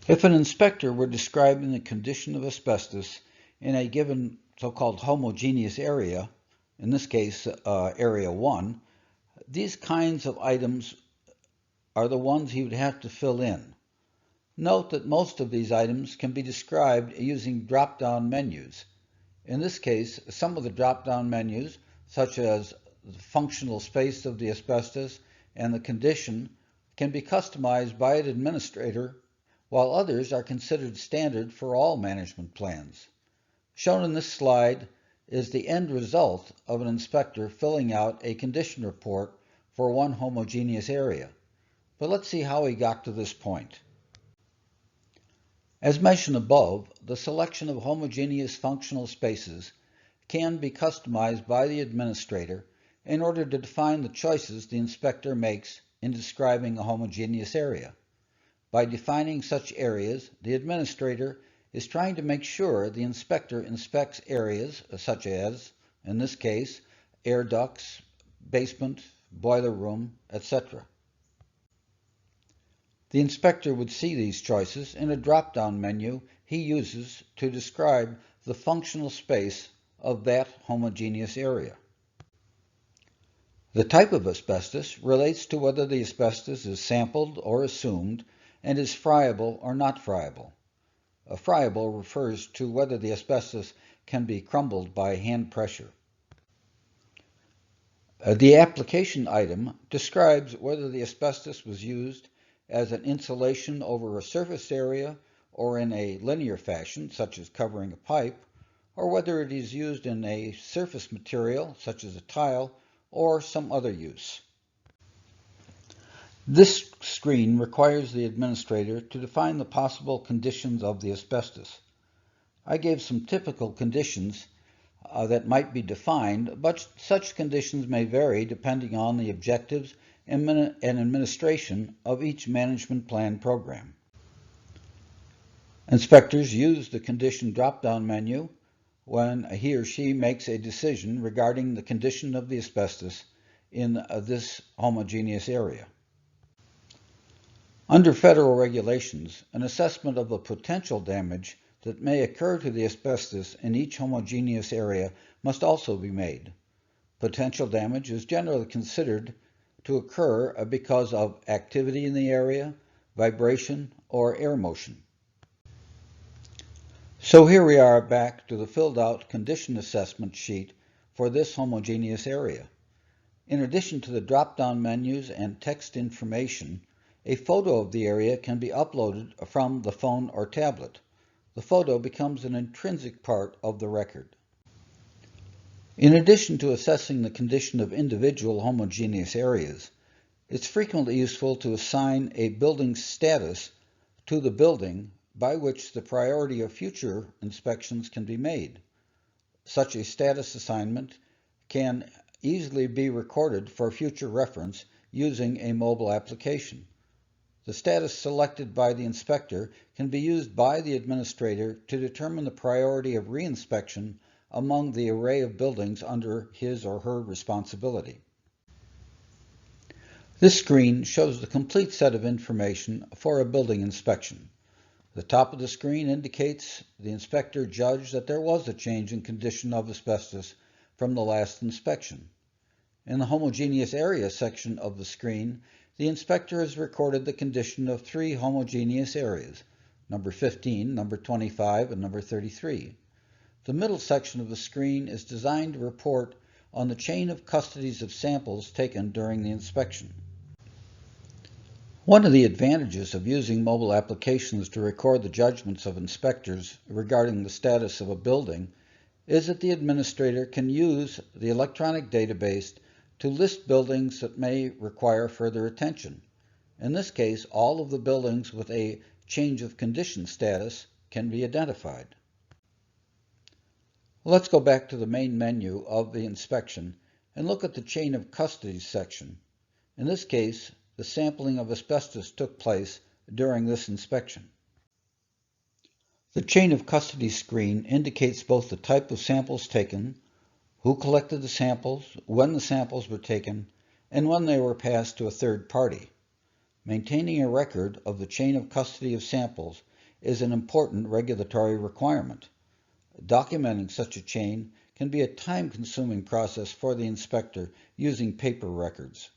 If an inspector were describing the condition of asbestos in a given so-called homogeneous area, in this case area 1, these kinds of items are the ones he would have to fill in. Note that most of these items can be described using drop-down menus. In this case, some of the drop-down menus, such as the functional space of the asbestos and the condition, can be customized by an administrator, while others are considered standard for all management plans. Shown in this slide is the end result of an inspector filling out a condition report for one homogeneous area. But let's see how he got to this point. As mentioned above, the selection of homogeneous functional spaces can be customized by the administrator in order to define the choices the inspector makes in describing a homogeneous area. By defining such areas, the administrator is trying to make sure the inspector inspects areas such as, in this case, air ducts, basement, boiler room, etc. The inspector would see these choices in a drop-down menu he uses to describe the functional space of that homogeneous area. The type of asbestos relates to whether the asbestos is sampled or assumed and is friable or not friable. Friable refers to whether the asbestos can be crumbled by hand pressure. The application item describes whether the asbestos was used as an insulation over a surface area or in a linear fashion, such as covering a pipe, or whether it is used in a surface material, such as a tile, or some other use. This screen requires the administrator to define the possible conditions of the asbestos. I gave some typical conditions that might be defined, but such conditions may vary depending on the objectives and administration of each management plan program. Inspectors use the condition drop-down menu when he or she makes a decision regarding the condition of the asbestos in this homogeneous area. Under federal regulations, an assessment of the potential damage that may occur to the asbestos in each homogeneous area must also be made. Potential damage is generally considered to occur because of activity in the area, vibration, or air motion. So here we are back to the filled out condition assessment sheet for this homogeneous area. In addition to the drop-down menus and text information, a photo of the area can be uploaded from the phone or tablet. The photo becomes an intrinsic part of the record. In addition to assessing the condition of individual homogeneous areas, it's frequently useful to assign a building status to the building by which the priority of future inspections can be made. Such a status assignment can easily be recorded for future reference using a mobile application. The status selected by the inspector can be used by the administrator to determine the priority of reinspection among the array of buildings under his or her responsibility. This screen shows the complete set of information for a building inspection. The top of the screen indicates the inspector judged that there was a change in condition of asbestos from the last inspection. In the homogeneous area section of the screen, the inspector has recorded the condition of 3 homogeneous areas, number 15, number 25, and number 33. The middle section of the screen is designed to report on the chain of custodies of samples taken during the inspection. One of the advantages of using mobile applications to record the judgments of inspectors regarding the status of a building is that the administrator can use the electronic database to list buildings that may require further attention. In this case, all of the buildings with a change of condition status can be identified. Let's go back to the main menu of the inspection and look at the chain of custody section. In this case, the sampling of asbestos took place during this inspection. The chain of custody screen indicates both the type of samples taken, who collected the samples, when the samples were taken, and when they were passed to a third party. Maintaining a record of the chain of custody of samples is an important regulatory requirement. Documenting such a chain can be a time-consuming process for the inspector using paper records.